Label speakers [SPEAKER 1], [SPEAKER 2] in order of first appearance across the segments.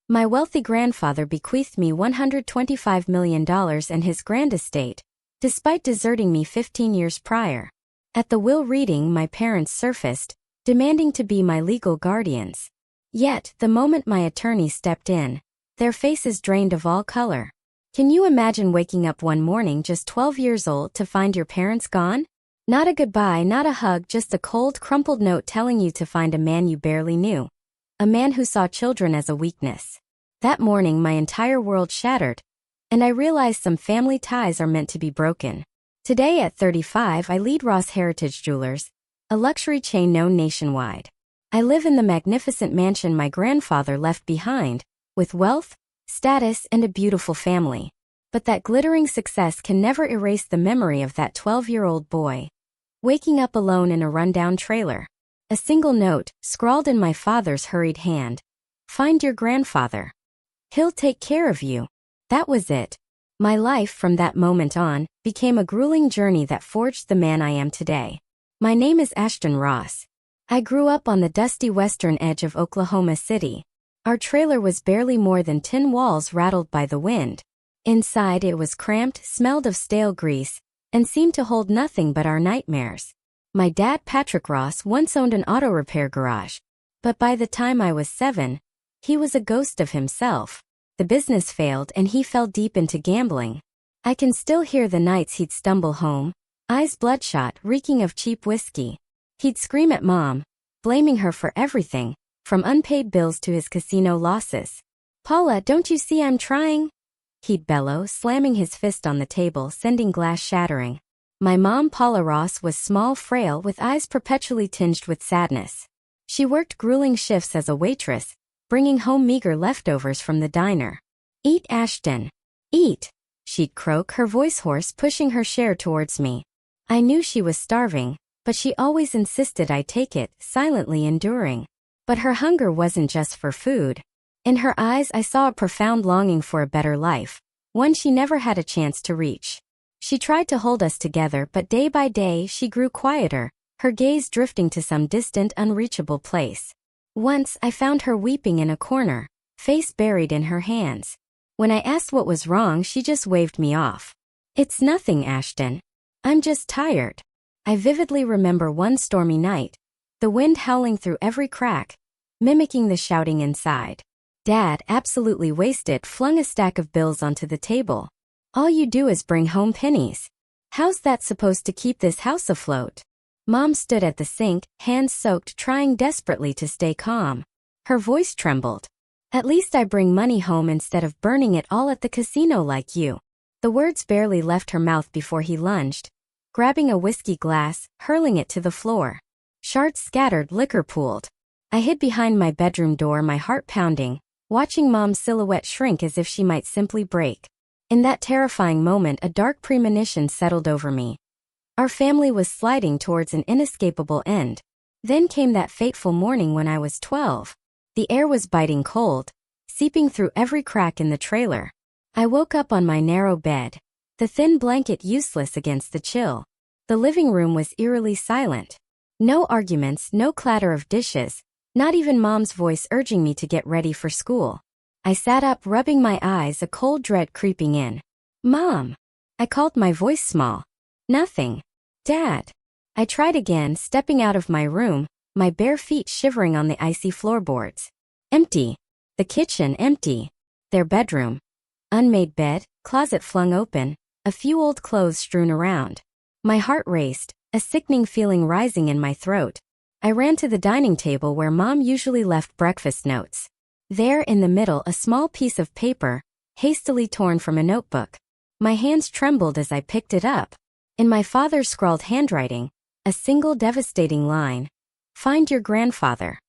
[SPEAKER 1] My wealthy grandfather bequeathed me $125 million and his grand estate, despite deserting me 15 years prior. At the will reading, my parents surfaced, demanding to be my legal guardians. Yet, the moment my attorney stepped in, their faces drained of all color. Can you imagine waking up one morning just 12 years old to find your parents gone? Not a goodbye, not a hug, just a cold, crumpled note telling you to find a man you barely knew. A man who saw children as a weakness. That morning my entire world shattered, and I realized some family ties are meant to be broken. Today at 35 I lead Ross Heritage Jewelers, a luxury chain known nationwide. I live in the magnificent mansion my grandfather left behind, with wealth, status, and a beautiful family. But that glittering success can never erase the memory of that 12-year-old boy, waking up alone in a rundown trailer. A single note, scrawled in my father's hurried hand. Find your grandfather. He'll take care of you. That was it. My life from that moment on became a grueling journey that forged the man I am today. My name is Ashton Ross. I grew up on the dusty western edge of Oklahoma City. Our trailer was barely more than tin walls rattled by the wind. Inside it was cramped, smelled of stale grease, and seemed to hold nothing but our nightmares. My dad, Patrick Ross, once owned an auto repair garage, but by the time I was 7, he was a ghost of himself. The business failed and he fell deep into gambling. I can still hear the nights he'd stumble home, eyes bloodshot, reeking of cheap whiskey. He'd scream at Mom, blaming her for everything, from unpaid bills to his casino losses. "Paula, don't you see I'm trying?" He'd bellow, slamming his fist on the table, sending glass shattering. My mom, Paula Ross, was small, frail, with eyes perpetually tinged with sadness. She worked grueling shifts as a waitress, bringing home meager leftovers from the diner. "Eat, Ashton. Eat," she'd croak, her voice hoarse, pushing her share towards me. I knew she was starving, but she always insisted I take it, silently enduring. But her hunger wasn't just for food. In her eyes I saw a profound longing for a better life, one she never had a chance to reach. She tried to hold us together, but day by day she grew quieter, her gaze drifting to some distant, unreachable place. Once I found her weeping in a corner, face buried in her hands. When I asked what was wrong, she just waved me off. "It's nothing, Ashton. I'm just tired." I vividly remember one stormy night, the wind howling through every crack, mimicking the shouting inside. Dad, absolutely wasted, flung a stack of bills onto the table. "All you do is bring home pennies. How's that supposed to keep this house afloat?" Mom stood at the sink, hands soaked, trying desperately to stay calm. Her voice trembled. "At least I bring money home instead of burning it all at the casino like you." The words barely left her mouth before he lunged, grabbing a whiskey glass, hurling it to the floor. Shards scattered, liquor pooled. I hid behind my bedroom door, my heart pounding, watching Mom's silhouette shrink as if she might simply break. In that terrifying moment, a dark premonition settled over me. Our family was sliding towards an inescapable end. Then came that fateful morning when I was 12. The air was biting cold, seeping through every crack in the trailer. I woke up on my narrow bed, the thin blanket useless against the chill. The living room was eerily silent. No arguments, no clatter of dishes, not even Mom's voice urging me to get ready for school. I sat up, rubbing my eyes, a cold dread creeping in. "Mom!" I called, my voice small. "Nothing." "Dad!" I tried again, stepping out of my room, my bare feet shivering on the icy floorboards. Empty. The kitchen empty. Their bedroom. Unmade bed, closet flung open, a few old clothes strewn around. My heart raced, a sickening feeling rising in my throat. I ran to the dining table where Mom usually left breakfast notes. There in the middle, a small piece of paper, hastily torn from a notebook. My hands trembled as I picked it up. In my father's scrawled handwriting, a single devastating line. "Find your grandfather.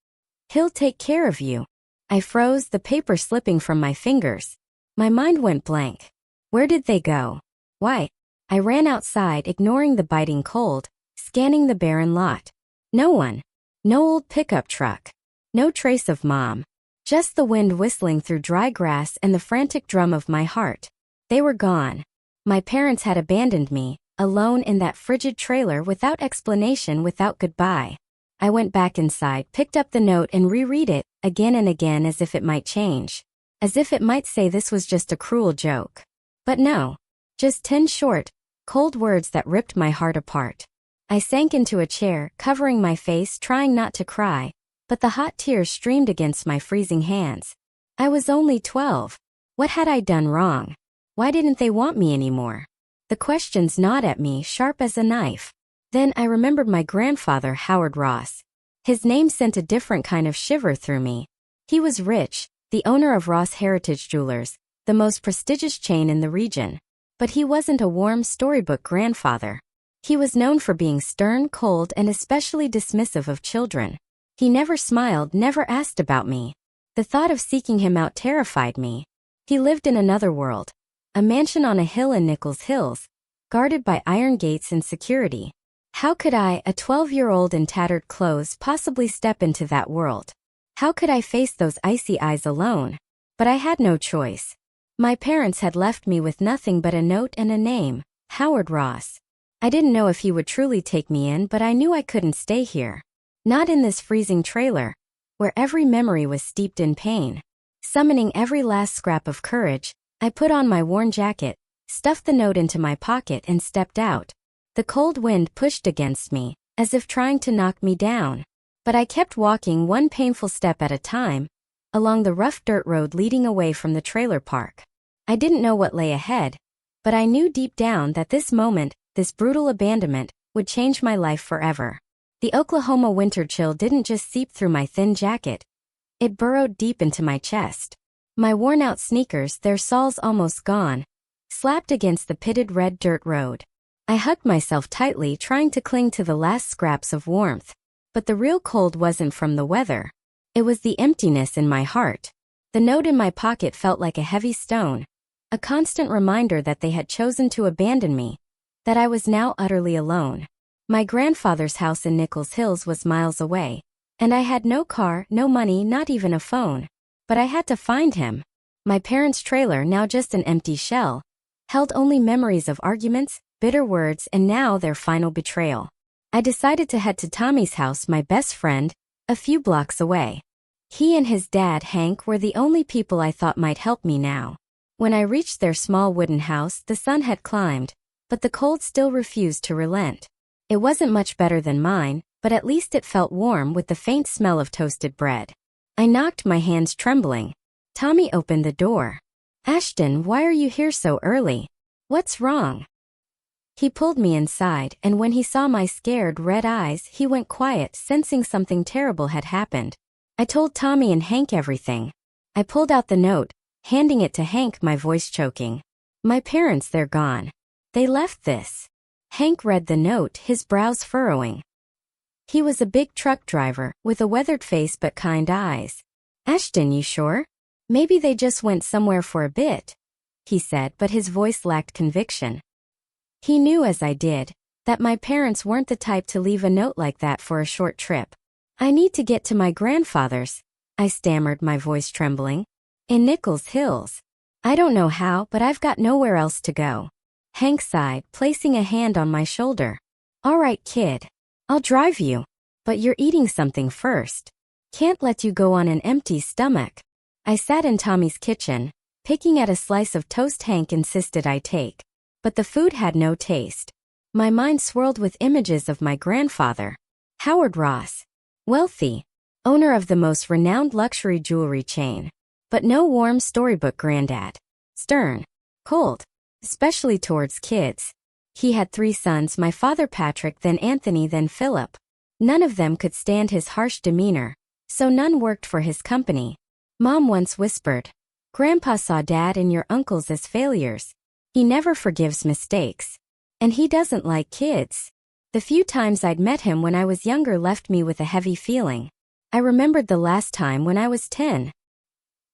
[SPEAKER 1] He'll take care of you." I froze, the paper slipping from my fingers. My mind went blank. Where did they go? Why? I ran outside, ignoring the biting cold, scanning the barren lot. No one. No old pickup truck. No trace of Mom. Just the wind whistling through dry grass and the frantic drum of my heart. They were gone. My parents had abandoned me, alone in that frigid trailer, without explanation, without goodbye. I went back inside, picked up the note and reread it, again and again, as if it might change. as if it might say this was just a cruel joke. But no. Just 10 short, cold words that ripped my heart apart. I sank into a chair, covering my face, trying not to cry, but the hot tears streamed against my freezing hands. I was only 12. What had I done wrong? Why didn't they want me anymore? The questions gnawed at me, sharp as a knife. Then I remembered my grandfather, Howard Ross. His name sent a different kind of shiver through me. He was rich, the owner of Ross Heritage Jewelers, the most prestigious chain in the region. But he wasn't a warm storybook grandfather. He was known for being stern, cold, and especially dismissive of children. He never smiled, never asked about me. The thought of seeking him out terrified me. He lived in another world, a mansion on a hill in Nichols Hills, guarded by iron gates and security. How could I, a 12-year-old in tattered clothes, possibly step into that world? How could I face those icy eyes alone? But I had no choice. My parents had left me with nothing but a note and a name, Howard Ross. I didn't know if he would truly take me in, but I knew I couldn't stay here. Not in this freezing trailer, where every memory was steeped in pain. Summoning every last scrap of courage, I put on my worn jacket, stuffed the note into my pocket, and stepped out. The cold wind pushed against me, as if trying to knock me down. But I kept walking, one painful step at a time, along the rough dirt road leading away from the trailer park. I didn't know what lay ahead, but I knew deep down that this moment, this brutal abandonment, would change my life forever. The Oklahoma winter chill didn't just seep through my thin jacket. It burrowed deep into my chest. My worn-out sneakers, their soles almost gone, slapped against the pitted red dirt road. I hugged myself tightly, trying to cling to the last scraps of warmth. But the real cold wasn't from the weather. It was the emptiness in my heart. The note in my pocket felt like a heavy stone, a constant reminder that they had chosen to abandon me, that I was now utterly alone. My grandfather's house in Nichols Hills was miles away, and I had no car, no money, not even a phone. But I had to find him. My parents' trailer, now just an empty shell, held only memories of arguments, bitter words, and now their final betrayal. I decided to head to Tommy's house, my best friend, a few blocks away. He and his dad, Hank, were the only people I thought might help me now. When I reached their small wooden house, the sun had climbed, but the cold still refused to relent. It wasn't much better than mine, but at least it felt warm with the faint smell of toasted bread. I knocked, my hands trembling. Tommy opened the door. "Ashton, why are you here so early? What's wrong?" He pulled me inside, and when he saw my scared, red eyes, he went quiet, sensing something terrible had happened. I told Tommy and Hank everything. I pulled out the note, handing it to Hank, my voice choking. "My parents, they're gone. They left this." Hank read the note, his brows furrowing. He was a big truck driver, with a weathered face but kind eyes. "Ashton, you sure? Maybe they just went somewhere for a bit," he said, but his voice lacked conviction. He knew, as I did, that my parents weren't the type to leave a note like that for a short trip. "I need to get to my grandfather's," I stammered, my voice trembling. "In Nichols Hills. I don't know how, but I've got nowhere else to go." Hank sighed, placing a hand on my shoulder. "All right, kid. I'll drive you. But you're eating something first. Can't let you go on an empty stomach." I sat in Tommy's kitchen, picking at a slice of toast Hank insisted I take. But the food had no taste. My mind swirled with images of my grandfather. Howard Ross. Wealthy. Owner of the most renowned luxury jewelry chain. But no warm storybook granddad. Stern. Cold. Especially towards kids. He had 3 sons, my father Patrick, then Anthony, then Philip. None of them could stand his harsh demeanor, so none worked for his company. Mom once whispered, "Grandpa saw Dad and your uncles as failures. He never forgives mistakes. And he doesn't like kids." The few times I'd met him when I was younger left me with a heavy feeling. I remembered the last time when I was 10.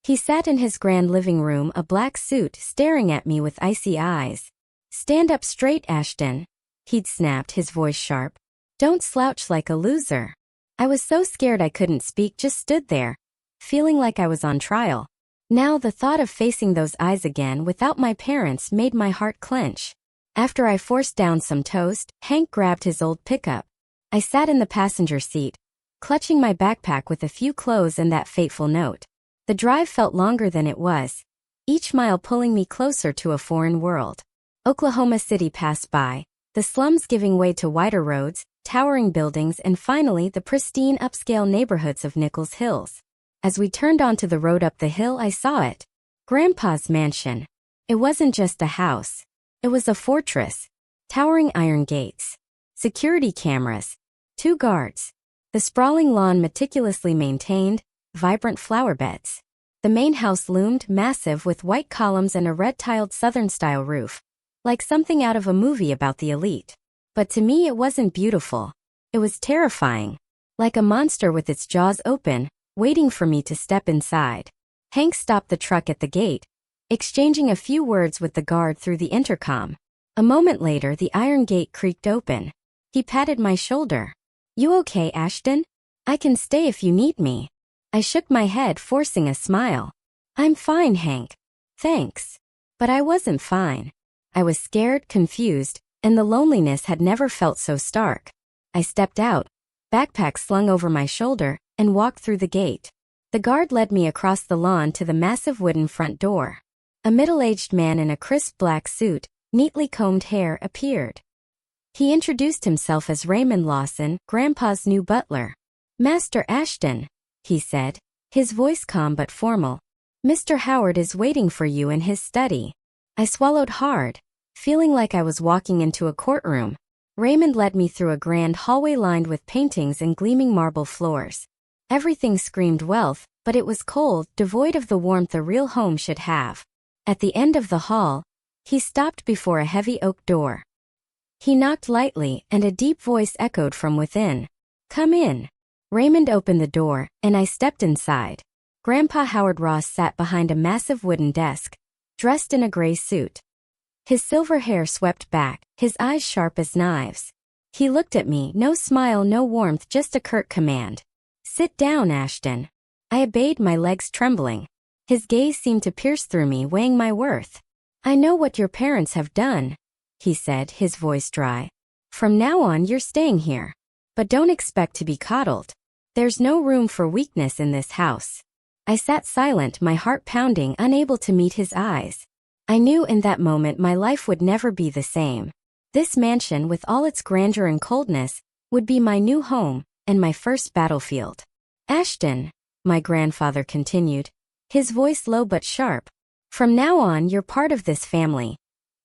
[SPEAKER 1] He sat in his grand living room, a black suit, staring at me with icy eyes. "Stand up straight, Ashton," he'd snapped, his voice sharp. "Don't slouch like a loser." I was so scared I couldn't speak, just stood there, feeling like I was on trial. Now the thought of facing those eyes again without my parents made my heart clench. After I forced down some toast, Hank grabbed his old pickup. I sat in the passenger seat, clutching my backpack with a few clothes and that fateful note. The drive felt longer than it was, each mile pulling me closer to a foreign world. Oklahoma City passed by, the slums giving way to wider roads, towering buildings, and finally the pristine upscale neighborhoods of Nichols Hills. As we turned onto the road up the hill, I saw it. Grandpa's mansion. It wasn't just a house. It was a fortress. Towering iron gates. Security cameras. 2 guards. The sprawling lawn meticulously maintained, vibrant flower beds. The main house loomed massive with white columns and a red-tiled Southern-style roof, like something out of a movie about the elite. But to me it wasn't beautiful. It was terrifying. Like a monster with its jaws open, waiting for me to step inside. Hank stopped the truck at the gate, exchanging a few words with the guard through the intercom. A moment later, the iron gate creaked open. He patted my shoulder. "You okay, Ashton? I can stay if you need me." I shook my head, forcing a smile. "I'm fine, Hank. Thanks." But I wasn't fine. I was scared, confused, and the loneliness had never felt so stark. I stepped out, backpack slung over my shoulder, and walked through the gate. The guard led me across the lawn to the massive wooden front door. A middle-aged man in a crisp black suit, neatly combed hair, appeared. He introduced himself as Raymond Lawson, Grandpa's new butler. "Master Ashton," he said, his voice calm but formal. "Mr. Howard is waiting for you in his study." I swallowed hard, feeling like I was walking into a courtroom. Raymond led me through a grand hallway lined with paintings and gleaming marble floors. Everything screamed wealth, but it was cold, devoid of the warmth a real home should have. At the end of the hall, he stopped before a heavy oak door. He knocked lightly, and a deep voice echoed from within. "Come in." Raymond opened the door, and I stepped inside. Grandpa Howard Ross sat behind a massive wooden desk, dressed in a gray suit. His silver hair swept back, his eyes sharp as knives. He looked at me, no smile, no warmth, just a curt command. "Sit down, Ashton." I obeyed, my legs trembling. His gaze seemed to pierce through me, weighing my worth. "I know what your parents have done," he said, his voice dry. "From now on you're staying here. But don't expect to be coddled. There's no room for weakness in this house." I sat silent, my heart pounding, unable to meet his eyes. I knew in that moment my life would never be the same. This mansion, with all its grandeur and coldness, would be my new home, and my first battlefield. "Ashton," my grandfather continued, his voice low but sharp, "from now on you're part of this family.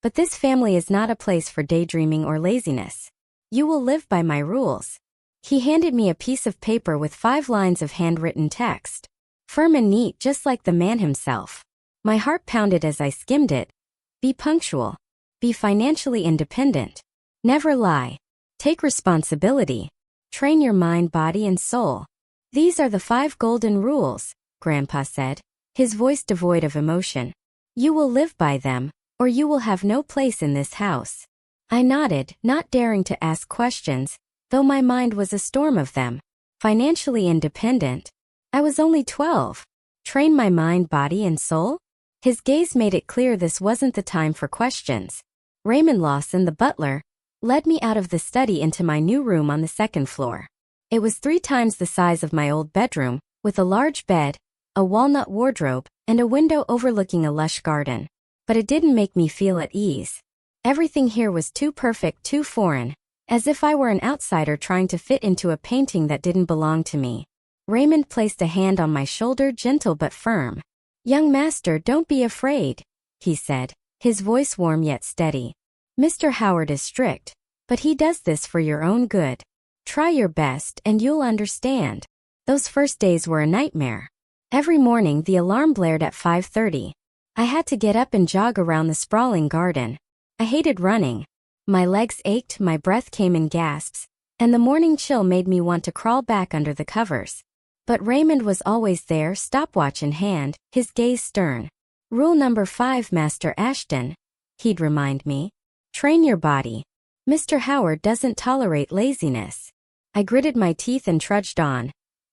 [SPEAKER 1] But this family is not a place for daydreaming or laziness. You will live by my rules." He handed me a piece of paper with 5 lines of handwritten text. Firm and neat, just like the man himself. My heart pounded as I skimmed it. "Be punctual. Be financially independent. Never lie. Take responsibility. Train your mind, body, and soul. These are the 5 golden rules," Grandpa said, his voice devoid of emotion. "You will live by them, or you will have no place in this house." I nodded, not daring to ask questions, though my mind was a storm of them. Financially independent. I was only 12. Train my mind, body, and soul? His gaze made it clear this wasn't the time for questions. Raymond Lawson, the butler, led me out of the study into my new room on the 2nd floor. It was 3 times the size of my old bedroom, with a large bed, a walnut wardrobe, and a window overlooking a lush garden. But it didn't make me feel at ease. Everything here was too perfect, too foreign, as if I were an outsider trying to fit into a painting that didn't belong to me. Raymond placed a hand on my shoulder, gentle but firm. "Young master, don't be afraid," he said, his voice warm yet steady. "Mr. Howard is strict, but he does this for your own good. Try your best and you'll understand." Those first days were a nightmare. Every morning the alarm blared at 5:30. I had to get up and jog around the sprawling garden. I hated running. My legs ached, my breath came in gasps, and the morning chill made me want to crawl back under the covers. But Raymond was always there, stopwatch in hand, his gaze stern. "Rule number 5, Master Ashton," he'd remind me. "Train your body. Mr. Howard doesn't tolerate laziness." I gritted my teeth and trudged on,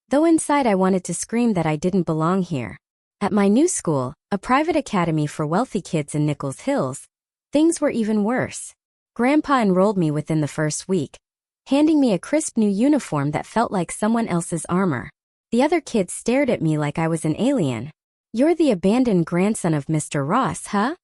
[SPEAKER 1] though inside I wanted to scream that I didn't belong here. At my new school, a private academy for wealthy kids in Nichols Hills, things were even worse. Grandpa enrolled me within the first week, handing me a crisp new uniform that felt like someone else's armor. The other kids stared at me like I was an alien. "You're the abandoned grandson of Mr. Ross, huh?"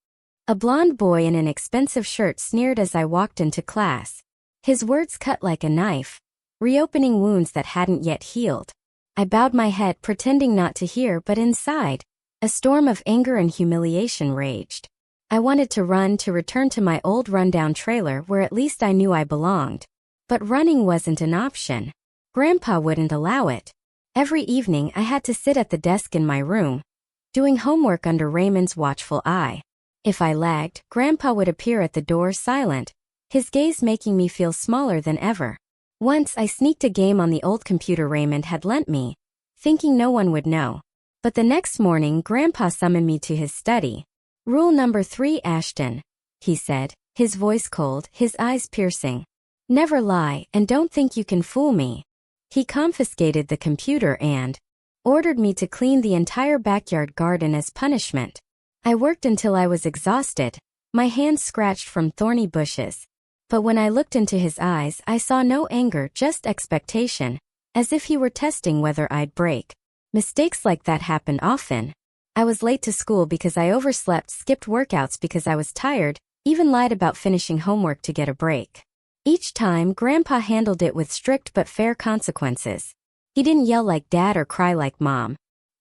[SPEAKER 1] A blond boy in an expensive shirt sneered as I walked into class. His words cut like a knife, reopening wounds that hadn't yet healed. I bowed my head, pretending not to hear, but inside, a storm of anger and humiliation raged. I wanted to run, to return to my old rundown trailer where at least I knew I belonged. But running wasn't an option. Grandpa wouldn't allow it. Every evening I had to sit at the desk in my room, doing homework under Raymond's watchful eye. If I lagged, Grandpa would appear at the door silent, his gaze making me feel smaller than ever. Once I sneaked a game on the old computer Raymond had lent me, thinking no one would know. But the next morning Grandpa summoned me to his study. "Rule number 3, Ashton," he said, his voice cold, his eyes piercing. "Never lie, and don't think you can fool me." He confiscated the computer and ordered me to clean the entire backyard garden as punishment. I worked until I was exhausted, my hands scratched from thorny bushes. But when I looked into his eyes, I saw no anger, just expectation, as if he were testing whether I'd break. Mistakes like that happen often. I was late to school because I overslept, skipped workouts because I was tired, even lied about finishing homework to get a break. Each time, Grandpa handled it with strict but fair consequences. He didn't yell like Dad or cry like Mom.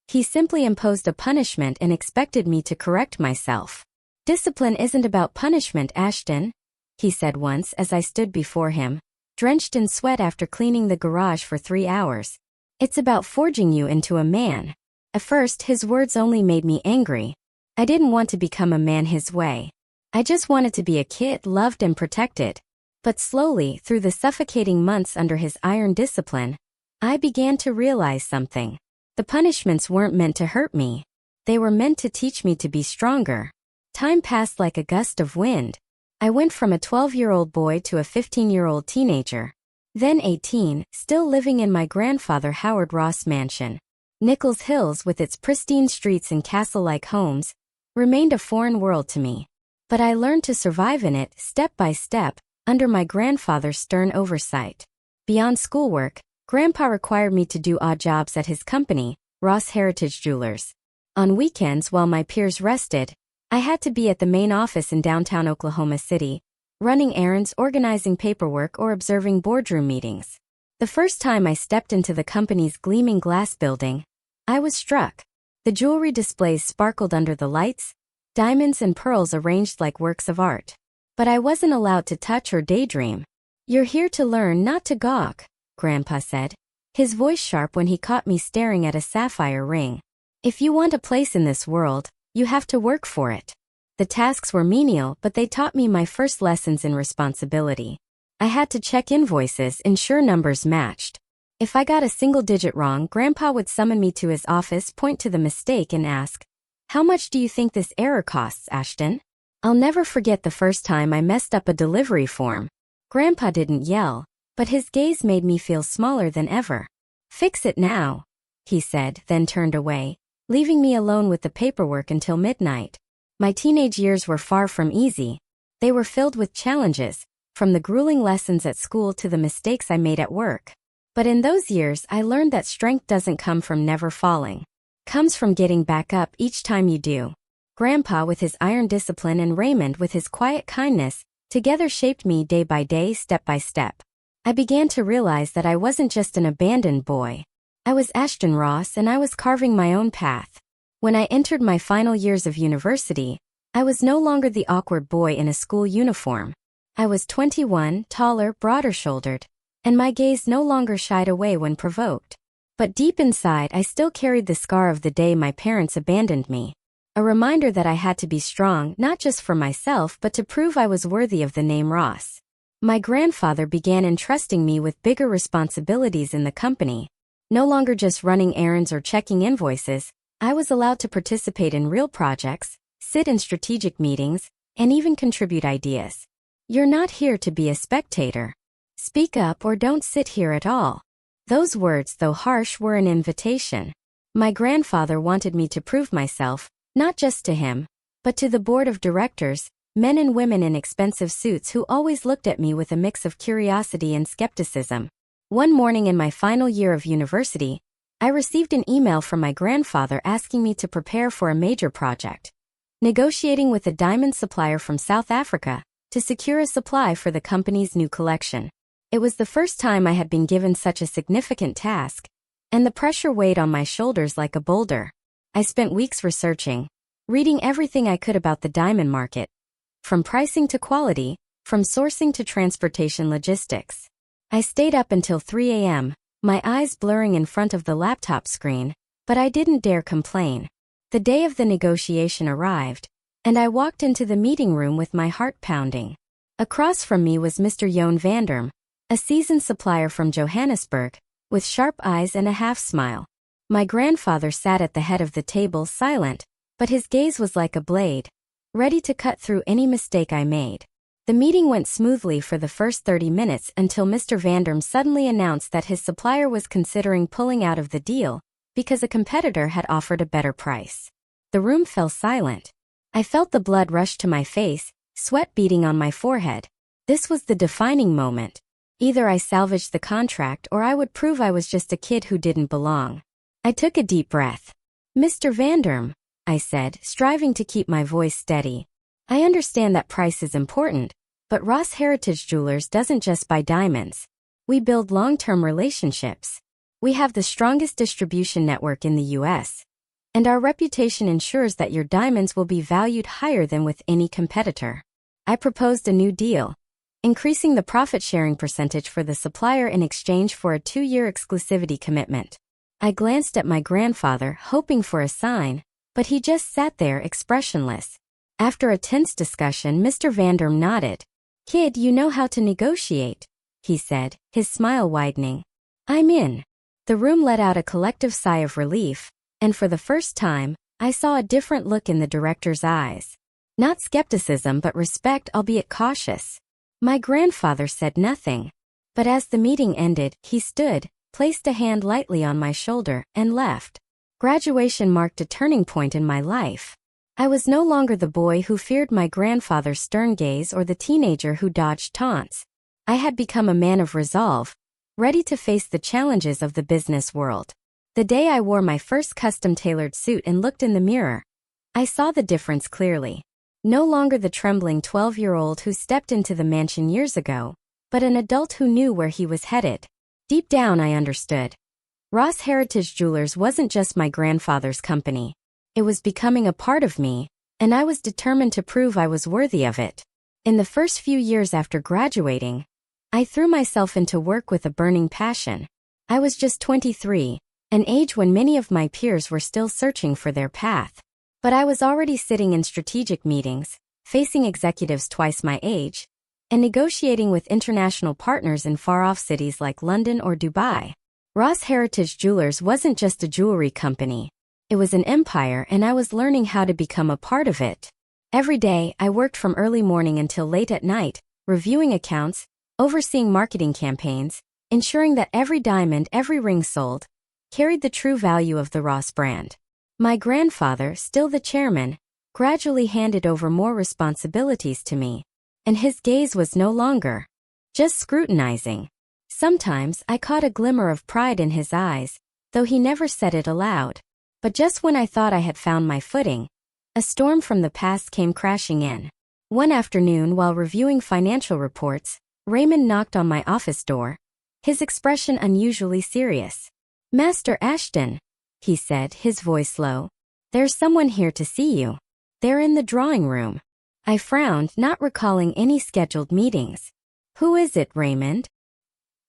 [SPEAKER 1] He simply imposed a punishment and expected me to correct myself. "Discipline isn't about punishment, Ashton," he said once as I stood before him, drenched in sweat after cleaning the garage for 3 hours. "It's about forging you into a man." At first, his words only made me angry. I didn't want to become a man his way. I just wanted to be a kid, loved and protected. But slowly, through the suffocating months under his iron discipline, I began to realize something. The punishments weren't meant to hurt me. They were meant to teach me to be stronger. Time passed like a gust of wind. I went from a 12-year-old boy to a 15-year-old teenager. Then 18, still living in my grandfather Howard Ross mansion. Nichols Hills, with its pristine streets and castle-like homes, remained a foreign world to me. But I learned to survive in it, step by step, under my grandfather's stern oversight. Beyond schoolwork, Grandpa required me to do odd jobs at his company, Ross Heritage Jewelers. On weekends, while my peers rested, I had to be at the main office in downtown Oklahoma City, running errands, organizing paperwork, or observing boardroom meetings. The first time I stepped into the company's gleaming glass building, I was struck. The jewelry displays sparkled under the lights, diamonds and pearls arranged like works of art. But I wasn't allowed to touch or daydream. "You're here to learn, not to gawk," Grandpa said, his voice sharp when he caught me staring at a sapphire ring. "If you want a place in this world, you have to work for it." The tasks were menial, but they taught me my first lessons in responsibility. I had to check invoices, ensure numbers matched. If I got a single digit wrong, Grandpa would summon me to his office, point to the mistake and ask, "How much do you think this error costs, Ashton?" I'll never forget the first time I messed up a delivery form. Grandpa didn't yell, but his gaze made me feel smaller than ever. "Fix it now," he said, then turned away, leaving me alone with the paperwork until midnight. My teenage years were far from easy. They were filled with challenges, from the grueling lessons at school to the mistakes I made at work. But in those years, I learned that strength doesn't come from never falling. Comes from getting back up each time you do. Grandpa with his iron discipline and Raymond with his quiet kindness, together shaped me day by day, step by step. I began to realize that I wasn't just an abandoned boy. I was Ashton Ross, and I was carving my own path. When I entered my final years of university, I was no longer the awkward boy in a school uniform. I was 21, taller, broader-shouldered, and my gaze no longer shied away when provoked. But deep inside, I still carried the scar of the day my parents abandoned me. A reminder that I had to be strong, not just for myself, but to prove I was worthy of the name Ross. My grandfather began entrusting me with bigger responsibilities in the company. No longer just running errands or checking invoices, I was allowed to participate in real projects, sit in strategic meetings, and even contribute ideas. "You're not here to be a spectator. Speak up or don't sit here at all." Those words, though harsh, were an invitation. My grandfather wanted me to prove myself, not just to him, but to the board of directors, men and women in expensive suits who always looked at me with a mix of curiosity and skepticism. One morning in my final year of university, I received an email from my grandfather asking me to prepare for a major project, negotiating with a diamond supplier from South Africa to secure a supply for the company's new collection. It was the first time I had been given such a significant task, and the pressure weighed on my shoulders like a boulder. I spent weeks researching, reading everything I could about the diamond market, from pricing to quality, from sourcing to transportation logistics. I stayed up until 3 a.m., my eyes blurring in front of the laptop screen, but I didn't dare complain. The day of the negotiation arrived, and I walked into the meeting room with my heart pounding. Across from me was Mr. Johan Vanderm, a seasoned supplier from Johannesburg, with sharp eyes and a half-smile. My grandfather sat at the head of the table silent, but his gaze was like a blade, ready to cut through any mistake I made. The meeting went smoothly for the first 30 minutes until Mr. Vanderm suddenly announced that his supplier was considering pulling out of the deal because a competitor had offered a better price. The room fell silent. I felt the blood rush to my face, sweat beading on my forehead. This was the defining moment. Either I salvaged the contract or I would prove I was just a kid who didn't belong. I took a deep breath. "Mr. Vanderm," I said, striving to keep my voice steady. "I understand that price is important, but Ross Heritage Jewelers doesn't just buy diamonds. We build long-term relationships. We have the strongest distribution network in the U.S., and our reputation ensures that your diamonds will be valued higher than with any competitor." I proposed a new deal, increasing the profit-sharing percentage for the supplier in exchange for a 2-year exclusivity commitment. I glanced at my grandfather, hoping for a sign, but he just sat there expressionless. After a tense discussion, Mr. Vanderm nodded. "Kid, you know how to negotiate," he said, his smile widening. "I'm in." The room let out a collective sigh of relief, and for the first time, I saw a different look in the director's eyes. Not skepticism but respect, albeit cautious. My grandfather said nothing. But as the meeting ended, he stood, placed a hand lightly on my shoulder, and left. Graduation marked a turning point in my life. I was no longer the boy who feared my grandfather's stern gaze or the teenager who dodged taunts. I had become a man of resolve, ready to face the challenges of the business world. The day I wore my first custom-tailored suit and looked in the mirror, I saw the difference clearly. No longer the trembling 12-year-old who stepped into the mansion years ago, but an adult who knew where he was headed. Deep down I understood. Ross Heritage Jewelers wasn't just my grandfather's company. It was becoming a part of me, and I was determined to prove I was worthy of it. In the first few years after graduating, I threw myself into work with a burning passion. I was just 23, an age when many of my peers were still searching for their path. But I was already sitting in strategic meetings, facing executives twice my age, and negotiating with international partners in far-off cities like London or Dubai. Ross Heritage Jewelers wasn't just a jewelry company. It was an empire, and I was learning how to become a part of it. Every day, I worked from early morning until late at night, reviewing accounts, overseeing marketing campaigns, ensuring that every diamond, every ring sold, carried the true value of the Ross brand. My grandfather, still the chairman, gradually handed over more responsibilities to me, and his gaze was no longer just scrutinizing. Sometimes I caught a glimmer of pride in his eyes, though he never said it aloud. But just when I thought I had found my footing, a storm from the past came crashing in. One afternoon, while reviewing financial reports, Raymond knocked on my office door, his expression unusually serious. "Master Ashton," he said, his voice low, "there's someone here to see you. They're in the drawing room." I frowned, not recalling any scheduled meetings. "Who is it, Raymond?"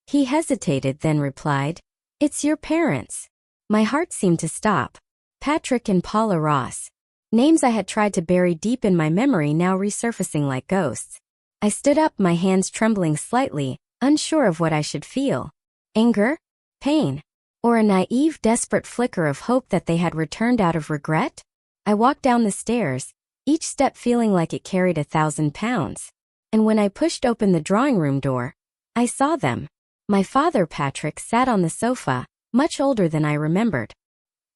[SPEAKER 1] He hesitated, then replied, "It's your parents." My heart seemed to stop. Patrick and Paula Ross. Names I had tried to bury deep in my memory now resurfacing like ghosts. I stood up, my hands trembling slightly, unsure of what I should feel. Anger? Pain? Or a naive, desperate flicker of hope that they had returned out of regret? I walked down the stairs, each step feeling like it carried 1,000 pounds. And when I pushed open the drawing room door, I saw them. My father, Patrick, sat on the sofa, much older than I remembered.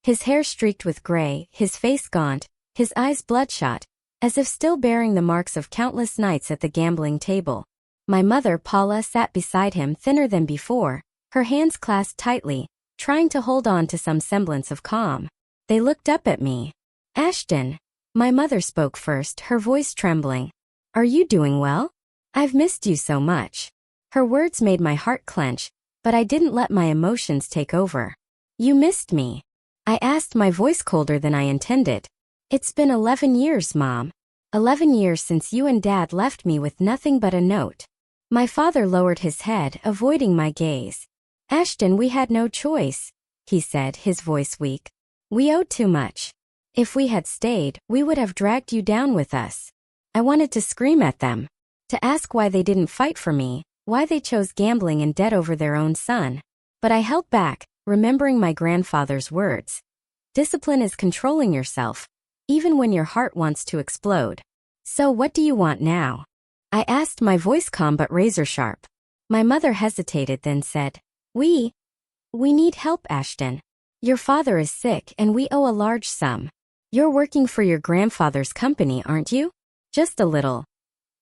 [SPEAKER 1] His hair streaked with gray, his face gaunt, his eyes bloodshot, as if still bearing the marks of countless nights at the gambling table. My mother, Paula, sat beside him, thinner than before, her hands clasped tightly, trying to hold on to some semblance of calm. They looked up at me. Ashton. My mother spoke first, her voice trembling. Are you doing well? I've missed you so much. Her words made my heart clench, but I didn't let my emotions take over. You missed me? I asked, my voice colder than I intended. It's been 11 years, Mom. 11 years since you and Dad left me with nothing but a note. My father lowered his head, avoiding my gaze. Ashton, we had no choice, he said, his voice weak. We owed too much. If we had stayed, we would have dragged you down with us. I wanted to scream at them, to ask why they didn't fight for me, why they chose gambling and debt over their own son. But I held back, remembering my grandfather's words. Discipline is controlling yourself, even when your heart wants to explode. So what do you want now? I asked, my voice calm but razor sharp. My mother hesitated, then said, We need help, Ashton. Your father is sick and we owe a large sum. You're working for your grandfather's company, aren't you? Just a little.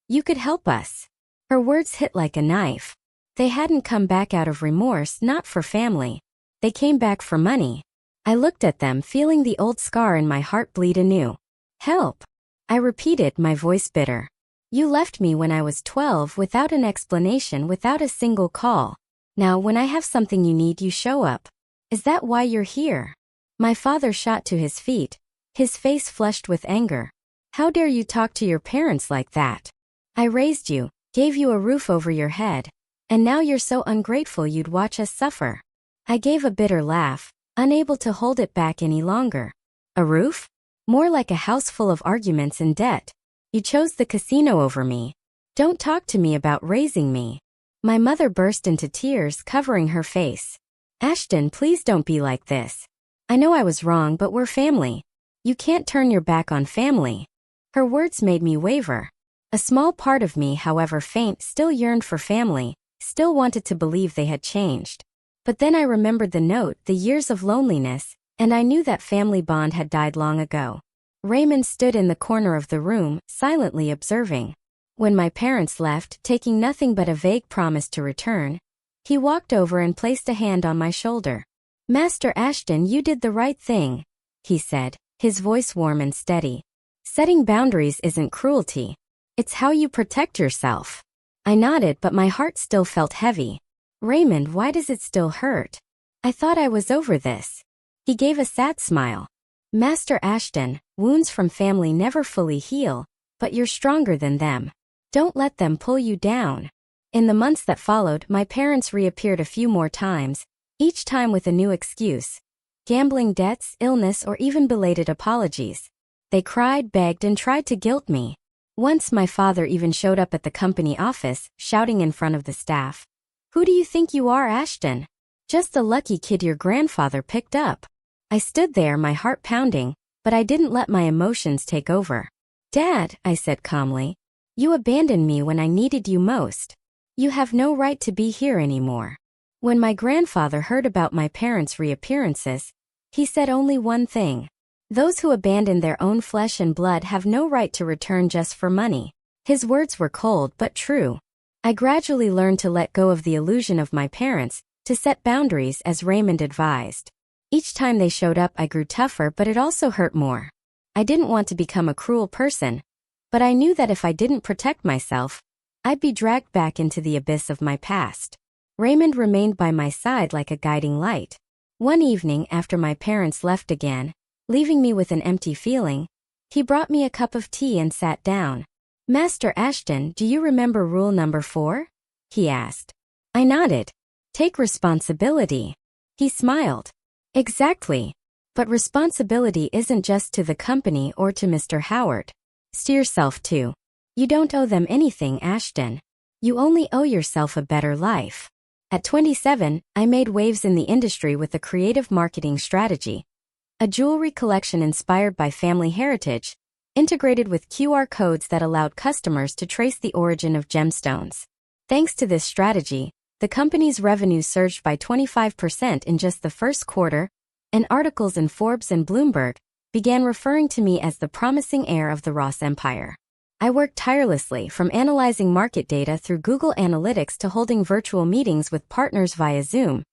[SPEAKER 1] You could help us. Her words hit like a knife. They hadn't come back out of remorse, not for family. They came back for money. I looked at them, feeling the old scar in my heart bleed anew. Help. I repeated, my voice bitter. You left me when I was 12 without an explanation, without a single call. Now when I have something you need, you show up. Is that why you're here? My father shot to his feet, his face flushed with anger. How dare you talk to your parents like that? I raised you, gave you a roof over your head, and now you're so ungrateful you'd watch us suffer. I gave a bitter laugh, unable to hold it back any longer. A roof? More like a house full of arguments and debt. You chose the casino over me. Don't talk to me about raising me. My mother burst into tears, covering her face. Ashton, please don't be like this. I know I was wrong, but we're family. You can't turn your back on family. Her words made me waver. A small part of me, however faint, still yearned for family, still wanted to believe they had changed. But then I remembered the note, the years of loneliness, and I knew that family bond had died long ago. Raymond stood in the corner of the room, silently observing. When my parents left, taking nothing but a vague promise to return, he walked over and placed a hand on my shoulder. Master Ashton, you did the right thing, he said, his voice warm and steady. Setting boundaries isn't cruelty. It's how you protect yourself. I nodded, but my heart still felt heavy. Raymond, why does it still hurt? I thought I was over this. He gave a sad smile. Master Ashton, wounds from family never fully heal, but you're stronger than them. Don't let them pull you down. In the months that followed, my parents reappeared a few more times, each time with a new excuse. Gambling debts, illness, or even belated apologies. They cried, begged, and tried to guilt me. Once my father even showed up at the company office, shouting in front of the staff. Who do you think you are, Ashton? Just a lucky kid your grandfather picked up. I stood there, my heart pounding, but I didn't let my emotions take over. Dad, I said calmly, you abandoned me when I needed you most. You have no right to be here anymore. When my grandfather heard about my parents' reappearances, he said only one thing. Those who abandon their own flesh and blood have no right to return just for money. His words were cold but true. I gradually learned to let go of the illusion of my parents, to set boundaries as Raymond advised. Each time they showed up, I grew tougher, but it also hurt more. I didn't want to become a cruel person, but I knew that if I didn't protect myself, I'd be dragged back into the abyss of my past. Raymond remained by my side like a guiding light. One evening, after my parents left again, leaving me with an empty feeling, he brought me a cup of tea and sat down. Master Ashton, do you remember rule number 4? He asked. I nodded. Take responsibility. He smiled. Exactly. But responsibility isn't just to the company or to Mr. Howard. It's to yourself too. You don't owe them anything, Ashton. You only owe yourself a better life. At 27, I made waves in the industry with a creative marketing strategy. A jewelry collection inspired by family heritage, integrated with QR codes that allowed customers to trace the origin of gemstones. Thanks to this strategy, the company's revenue surged by 25% in just the first quarter, and articles in Forbes and Bloomberg began referring to me as the promising heir of the Ross Empire. I worked tirelessly, from analyzing market data through Google Analytics to holding virtual meetings with partners via Zoom,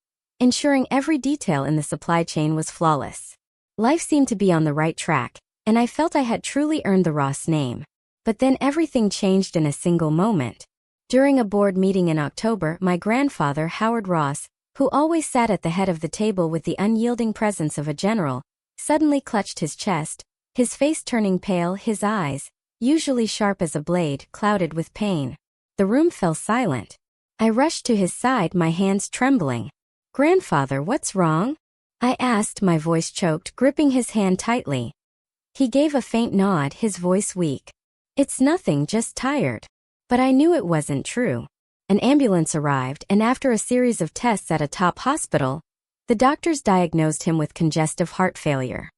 [SPEAKER 1] ensuring every detail in the supply chain was flawless. Life seemed to be on the right track, and I felt I had truly earned the Ross name. But then everything changed in a single moment. During a board meeting in October, my grandfather, Howard Ross, who always sat at the head of the table with the unyielding presence of a general, suddenly clutched his chest, his face turning pale, his eyes, usually sharp as a blade, clouded with pain. The room fell silent. I rushed to his side, my hands trembling. "Grandfather, what's wrong?" I asked, my voice choked, gripping his hand tightly. He gave a faint nod, his voice weak. "It's nothing, just tired." But I knew it wasn't true. An ambulance arrived, and after a series of tests at a top hospital, the doctors diagnosed him with congestive heart failure.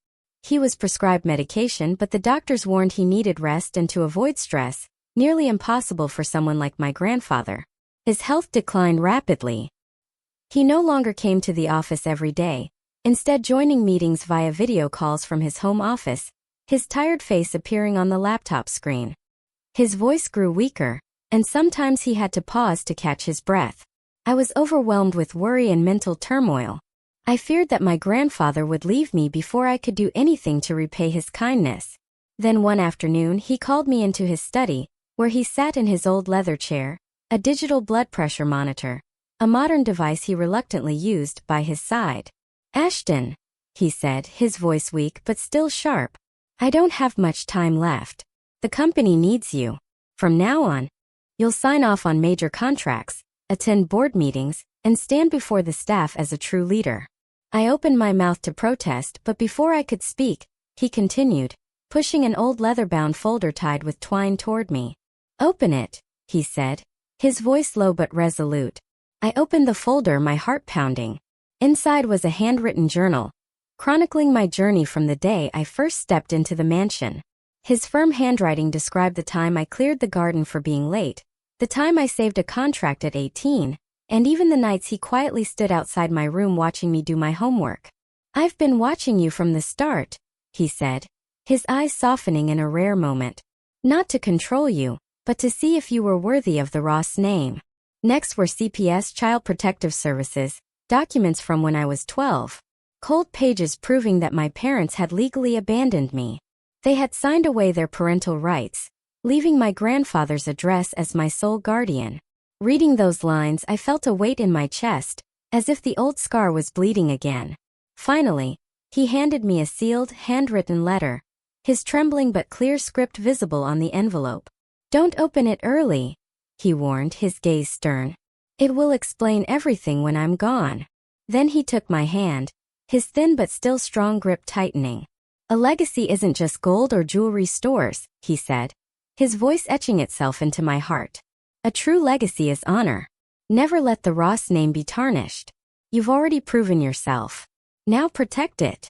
[SPEAKER 1] He was prescribed medication, but the doctors warned he needed rest and to avoid stress, nearly impossible for someone like my grandfather. His health declined rapidly. He no longer came to the office every day, instead joining meetings via video calls from his home office, his tired face appearing on the laptop screen. His voice grew weaker, and sometimes he had to pause to catch his breath. I was overwhelmed with worry and mental turmoil. I feared that my grandfather would leave me before I could do anything to repay his kindness. Then one afternoon he called me into his study, where he sat in his old leather chair, a digital blood pressure monitor, a modern device he reluctantly used, by his side. "Ashton," he said, his voice weak but still sharp, "I don't have much time left. The company needs you. From now on, you'll sign off on major contracts, attend board meetings, and stand before the staff as a true leader." I opened my mouth to protest, but before I could speak, he continued, pushing an old leather-bound folder tied with twine toward me. "Open it," he said, his voice low but resolute. I opened the folder, my heart pounding. Inside was a handwritten journal, chronicling my journey from the day I first stepped into the mansion. His firm handwriting described the time I cleared the garden for being late, the time I saved a contract at 18, and even the nights he quietly stood outside my room watching me do my homework. "I've been watching you from the start," he said, his eyes softening in a rare moment. "Not to control you, but to see if you were worthy of the Ross name." Next were CPS, Child Protective Services, documents from when I was 12. Cold pages proving that my parents had legally abandoned me. They had signed away their parental rights, leaving my grandfather's address as my sole guardian. Reading those lines, I felt a weight in my chest, as if the old scar was bleeding again. Finally, he handed me a sealed, handwritten letter, his trembling but clear script visible on the envelope. "Don't open it early," he warned, his gaze stern. "It will explain everything when I'm gone." Then he took my hand, his thin but still strong grip tightening. "A legacy isn't just gold or jewelry stores," he said, his voice etching itself into my heart. "A true legacy is honor. Never let the Ross name be tarnished. You've already proven yourself. Now protect it."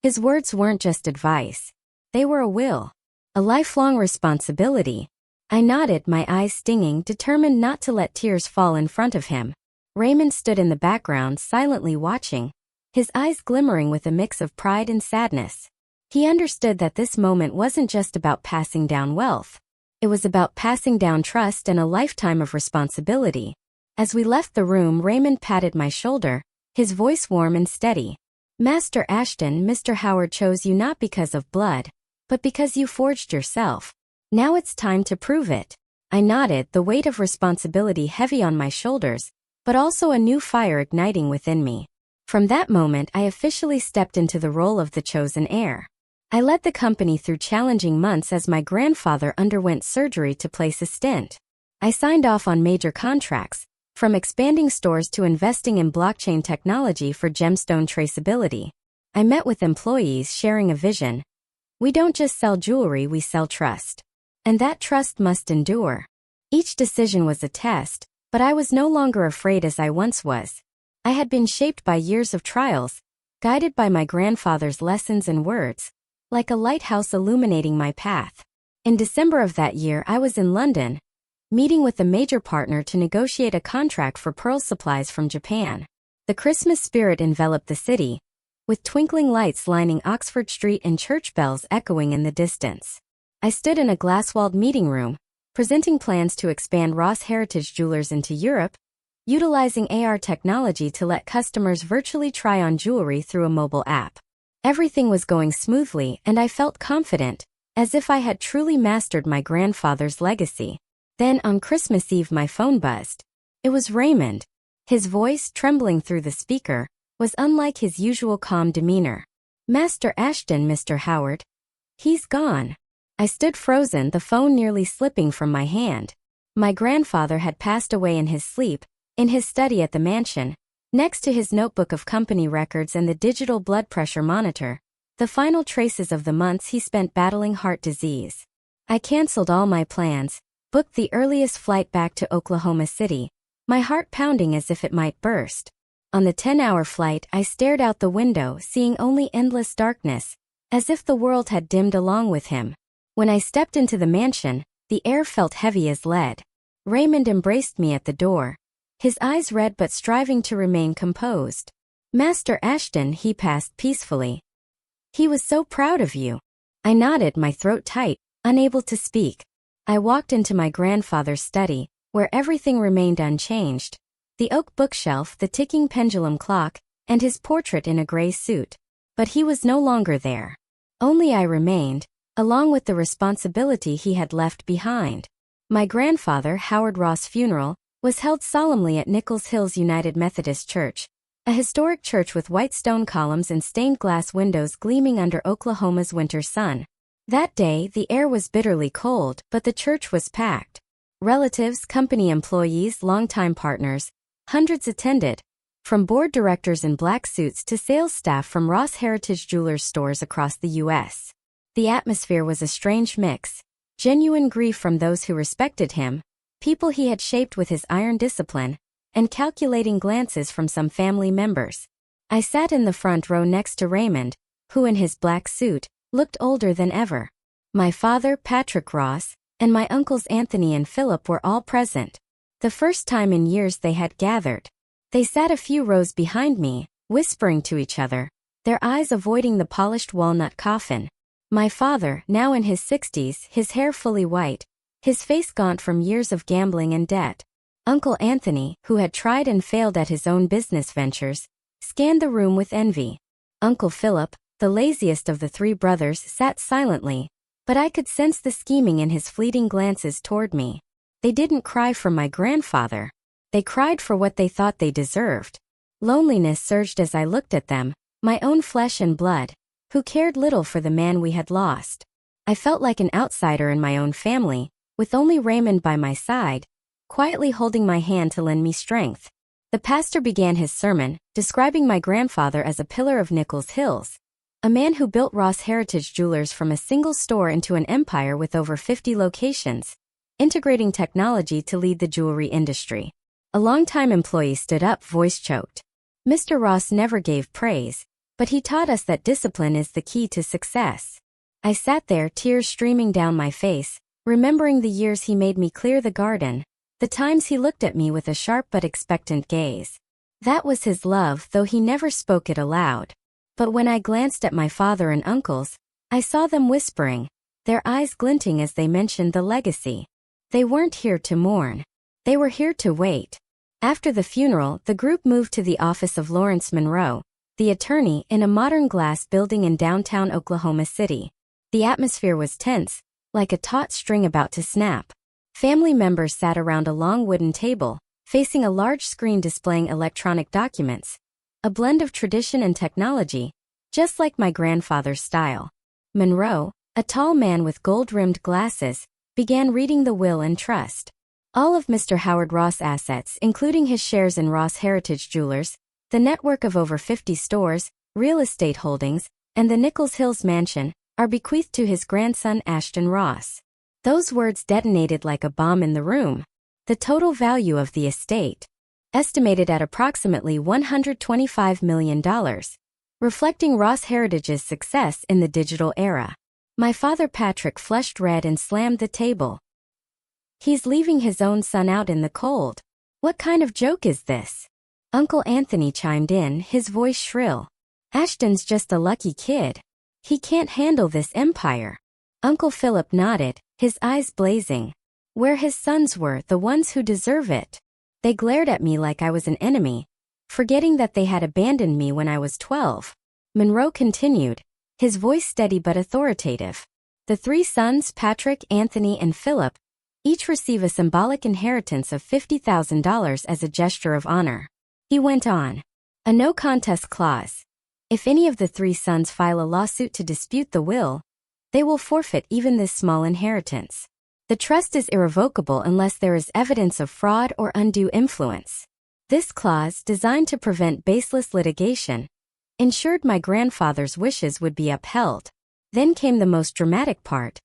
[SPEAKER 1] His words weren't just advice. They were a will. A lifelong responsibility. I nodded, my eyes stinging, determined not to let tears fall in front of him. Raymond stood in the background, silently watching, his eyes glimmering with a mix of pride and sadness. He understood that this moment wasn't just about passing down wealth. It was about passing down trust and a lifetime of responsibility. As we left the room, Raymond patted my shoulder, his voice warm and steady. "Master Ashton, Mr. Howard chose you not because of blood, but because you forged yourself. Now it's time to prove it." I nodded, the weight of responsibility heavy on my shoulders, but also a new fire igniting within me. From that moment, I officially stepped into the role of the chosen heir. I led the company through challenging months as my grandfather underwent surgery to place a stent. I signed off on major contracts, from expanding stores to investing in blockchain technology for gemstone traceability. I met with employees sharing a vision. We don't just sell jewelry, we sell trust. And that trust must endure. Each decision was a test, but I was no longer afraid as I once was. I had been shaped by years of trials, guided by my grandfather's lessons and words, like a lighthouse illuminating my path. In December of that year, I was in London, meeting with a major partner to negotiate a contract for pearl supplies from Japan. The Christmas spirit enveloped the city, with twinkling lights lining Oxford Street and church bells echoing in the distance. I stood in a glass-walled meeting room, presenting plans to expand Ross Heritage Jewelers into Europe, utilizing AR technology to let customers virtually try on jewelry through a mobile app. Everything was going smoothly and I felt confident, as if I had truly mastered my grandfather's legacy. Then on Christmas Eve my phone buzzed. It was Raymond. His voice, trembling through the speaker, was unlike his usual calm demeanor. "Master Ashton, Mr. Howard. He's gone." I stood frozen, the phone nearly slipping from my hand. My grandfather had passed away in his sleep, in his study at the mansion, next to his notebook of company records and the digital blood pressure monitor, the final traces of the months he spent battling heart disease. I canceled all my plans, booked the earliest flight back to Oklahoma City, my heart pounding as if it might burst. On the 10-hour flight, I stared out the window, seeing only endless darkness, as if the world had dimmed along with him. When I stepped into the mansion, the air felt heavy as lead. Raymond embraced me at the door, his eyes red but striving to remain composed. "Master Ashton," he passed peacefully. "He was so proud of you." I nodded, my throat tight, unable to speak. I walked into my grandfather's study, where everything remained unchanged. The oak bookshelf, the ticking pendulum clock, and his portrait in a gray suit. But he was no longer there. Only I remained, along with the responsibility he had left behind. My grandfather, Howard Ross' funeral was held solemnly at Nichols Hills United Methodist Church, a historic church with white stone columns and stained glass windows gleaming under Oklahoma's winter sun. That day, the air was bitterly cold, but the church was packed. Relatives, company employees, longtime partners, hundreds attended, from board directors in black suits to sales staff from Ross Heritage Jewelers stores across the U.S. The atmosphere was a strange mix. Genuine grief from those who respected him, people he had shaped with his iron discipline, and calculating glances from some family members. I sat in the front row next to Raymond, who in his black suit, looked older than ever. My father, Patrick Ross, and my uncles Anthony and Philip were all present. The first time in years they had gathered. They sat a few rows behind me, whispering to each other, their eyes avoiding the polished walnut coffin. My father, now in his 60s, his hair fully white, his face gaunt from years of gambling and debt. Uncle Anthony, who had tried and failed at his own business ventures, scanned the room with envy. Uncle Philip, the laziest of the three brothers, sat silently, but I could sense the scheming in his fleeting glances toward me. They didn't cry for my grandfather. They cried for what they thought they deserved. Loneliness surged as I looked at them, my own flesh and blood, who cared little for the man we had lost. I felt like an outsider in my own family, with only Raymond by my side, quietly holding my hand to lend me strength. The pastor began his sermon, describing my grandfather as a pillar of Nichols Hills, a man who built Ross Heritage Jewelers from a single store into an empire with over 50 locations, integrating technology to lead the jewelry industry. A longtime employee stood up, voice choked. "Mr. Ross never gave praise, but he taught us that discipline is the key to success." I sat there, tears streaming down my face, remembering the years he made me clear the garden, the times he looked at me with a sharp but expectant gaze. That was his love, though he never spoke it aloud. But when I glanced at my father and uncles, I saw them whispering, their eyes glinting as they mentioned the legacy. They weren't here to mourn. They were here to wait. After the funeral, the group moved to the office of Lawrence Monroe, the attorney, in a modern glass building in downtown Oklahoma City. The atmosphere was tense, like a taut string about to snap. Family members sat around a long wooden table, facing a large screen displaying electronic documents, a blend of tradition and technology, just like my grandfather's style. Monroe, a tall man with gold-rimmed glasses, began reading the will and trust. All of Mr. Howard Ross' assets, including his shares in Ross Heritage Jewelers, the network of over 50 stores, real estate holdings, and the Nichols Hills mansion, are bequeathed to his grandson Ashton Ross. Those words detonated like a bomb in the room. The total value of the estate, estimated at approximately $125 million, reflecting Ross Heritage's success in the digital era. My father Patrick flushed red and slammed the table. "He's leaving his own son out in the cold. What kind of joke is this?" Uncle Anthony chimed in, his voice shrill. "Ashton's just a lucky kid. He can't handle this empire." Uncle Philip nodded, his eyes blazing. "Where his sons were, the ones who deserve it." They glared at me like I was an enemy, forgetting that they had abandoned me when I was 12. Monroe continued, his voice steady but authoritative. The three sons, Patrick, Anthony, and Philip, each receive a symbolic inheritance of $50,000 as a gesture of honor. He went on. A no contest clause. If any of the three sons file a lawsuit to dispute the will, they will forfeit even this small inheritance. The trust is irrevocable unless there is evidence of fraud or undue influence. This clause, designed to prevent baseless litigation, ensured my grandfather's wishes would be upheld. Then came the most dramatic part,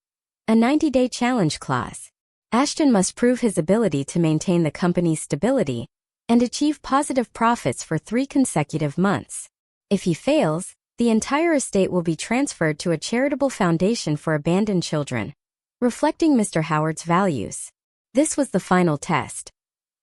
[SPEAKER 1] a 90-day challenge clause. Ashton must prove his ability to maintain the company's stability and achieve positive profits for 3 consecutive months. If he fails, the entire estate will be transferred to a charitable foundation for abandoned children, reflecting Mr. Howard's values. This was the final test.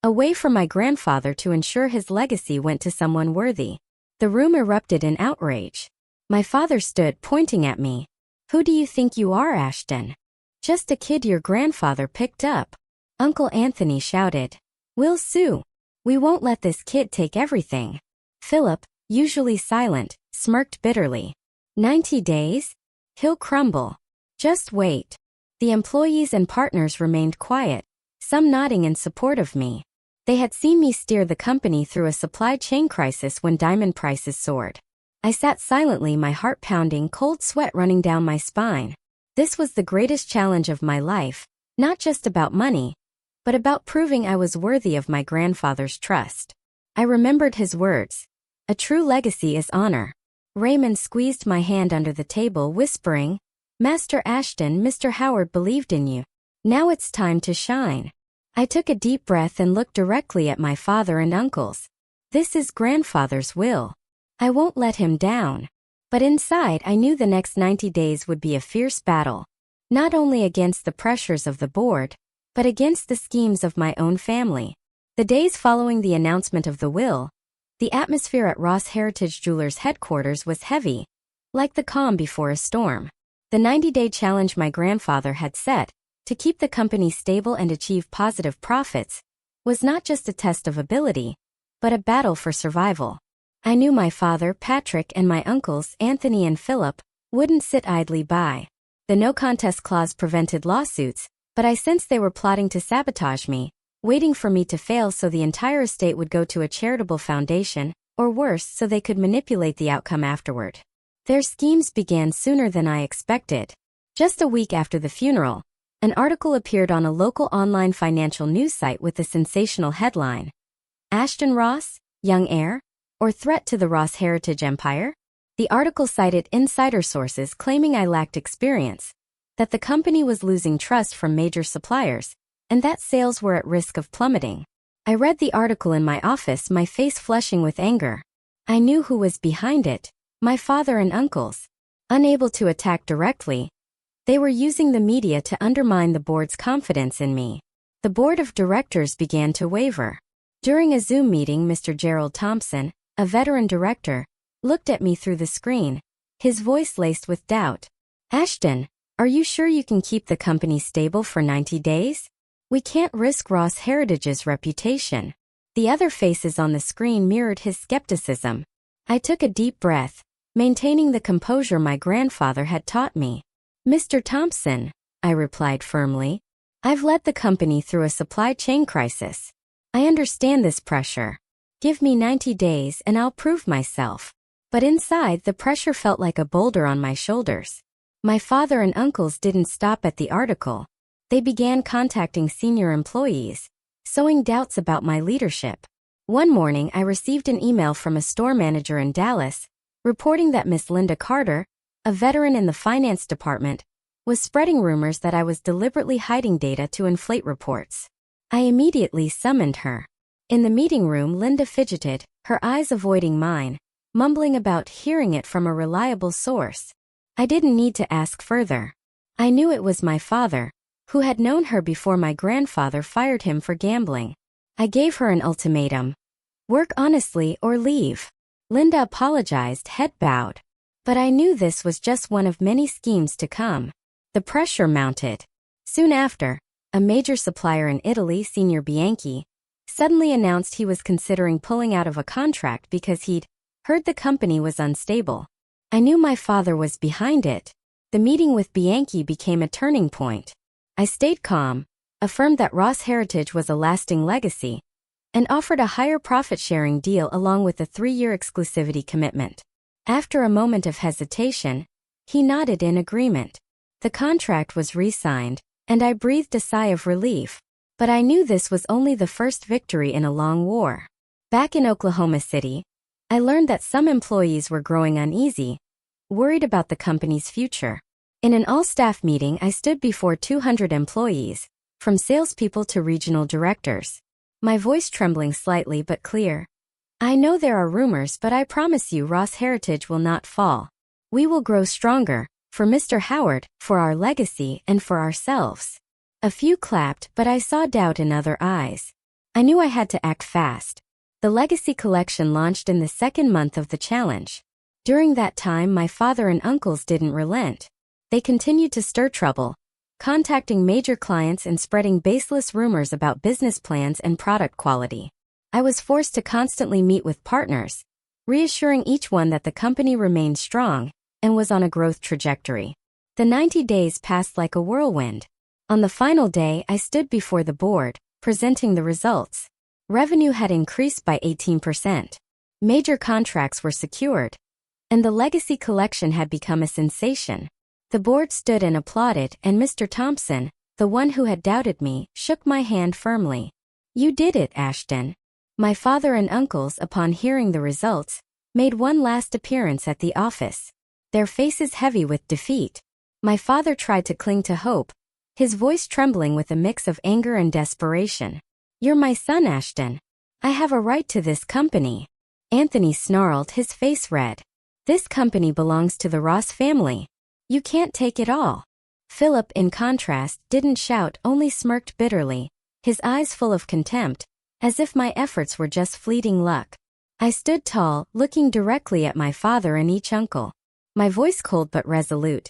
[SPEAKER 1] A way for my grandfather to ensure his legacy went to someone worthy. The room erupted in outrage. My father stood, pointing at me. Who do you think you are, Ashton? Just a kid your grandfather picked up. Uncle Anthony shouted. We'll sue. We won't let this kid take everything. Philip, usually silent, smirked bitterly. 90 days? He'll crumble. Just wait. The employees and partners remained quiet, some nodding in support of me. They had seen me steer the company through a supply chain crisis when diamond prices soared. I sat silently, my heart pounding, cold sweat running down my spine. This was the greatest challenge of my life, not just about money, but about proving I was worthy of my grandfather's trust. I remembered his words. A true legacy is honor. Raymond squeezed my hand under the table, whispering, Master Ashton, Mr. Howard believed in you. Now it's time to shine. I took a deep breath and looked directly at my father and uncles. This is grandfather's will. I won't let him down. But inside, I knew the next 90 days would be a fierce battle, not only against the pressures of the board, but against the schemes of my own family. The days following the announcement of the will, the atmosphere at Ross Heritage Jewelers headquarters was heavy, like the calm before a storm. The 90-day challenge my grandfather had set, to keep the company stable and achieve positive profits, was not just a test of ability, but a battle for survival. I knew my father, Patrick, and my uncles, Anthony and Philip, wouldn't sit idly by. The no contest clause prevented lawsuits, but I sensed they were plotting to sabotage me, waiting for me to fail so the entire estate would go to a charitable foundation, or worse, so they could manipulate the outcome afterward. Their schemes began sooner than I expected. Just a week after the funeral, an article appeared on a local online financial news site with the sensational headline, Ashton Ross, young heir, or threat to the Ross heritage empire? The article cited insider sources claiming I lacked experience, that the company was losing trust from major suppliers, and that sales were at risk of plummeting. I read the article in my office, my face flushing with anger. I knew who was behind it, my father and uncles. Unable to attack directly, they were using the media to undermine the board's confidence in me. The board of directors began to waver. During a Zoom meeting, Mr. Gerald Thompson, a veteran director, looked at me through the screen, his voice laced with doubt. Ashton, are you sure you can keep the company stable for 90 days? We can't risk Ross Heritage's reputation. The other faces on the screen mirrored his skepticism. I took a deep breath, maintaining the composure my grandfather had taught me. Mr. Thompson, I replied firmly, I've led the company through a supply chain crisis. I understand this pressure. Give me 90 days and I'll prove myself. But inside, the pressure felt like a boulder on my shoulders. My father and uncles didn't stop at the article. They began contacting senior employees, sowing doubts about my leadership. One morning, I received an email from a store manager in Dallas, reporting that Miss Linda Carter, a veteran in the finance department, was spreading rumors that I was deliberately hiding data to inflate reports. I immediately summoned her. In the meeting room, Linda fidgeted, her eyes avoiding mine, mumbling about hearing it from a reliable source. I didn't need to ask further. I knew it was my father, who had known her before my grandfather fired him for gambling. I gave her an ultimatum. Work honestly or leave. Linda apologized, head bowed. But I knew this was just one of many schemes to come. The pressure mounted. Soon after, a major supplier in Italy, Signor Bianchi, suddenly announced he was considering pulling out of a contract because he'd heard the company was unstable. I knew my father was behind it. The meeting with Bianchi became a turning point. I stayed calm, affirmed that Ross Heritage was a lasting legacy, and offered a higher profit-sharing deal along with a 3-year exclusivity commitment. After a moment of hesitation, he nodded in agreement. The contract was re-signed, and I breathed a sigh of relief. But I knew this was only the first victory in a long war. Back in Oklahoma City, I learned that some employees were growing uneasy, worried about the company's future. In an all-staff meeting, I stood before 200 employees, from salespeople to regional directors. My voice trembling slightly but clear. I know there are rumors, but I promise you Ross Heritage will not fall. We will grow stronger, for Mr. Howard, for our legacy, and for ourselves. A few clapped, but I saw doubt in other eyes. I knew I had to act fast. The Legacy Collection launched in the second month of the challenge. During that time, my father and uncles didn't relent. They continued to stir trouble, contacting major clients and spreading baseless rumors about business plans and product quality. I was forced to constantly meet with partners, reassuring each one that the company remained strong and was on a growth trajectory. The 90 days passed like a whirlwind. On the final day, I stood before the board, presenting the results. Revenue had increased by 18%. Major contracts were secured, and the Legacy Collection had become a sensation. The board stood and applauded, and Mr. Thompson, the one who had doubted me, shook my hand firmly. "You did it, Ashton." My father and uncles, upon hearing the results, made one last appearance at the office, their faces heavy with defeat. My father tried to cling to hope, his voice trembling with a mix of anger and desperation. "You're my son, Ashton. I have a right to this company." Anthony snarled, his face red. "This company belongs to the Ross family. You can't take it all." Philip, in contrast, didn't shout, only smirked bitterly, his eyes full of contempt, as if my efforts were just fleeting luck. I stood tall, looking directly at my father and each uncle, my voice cold but resolute.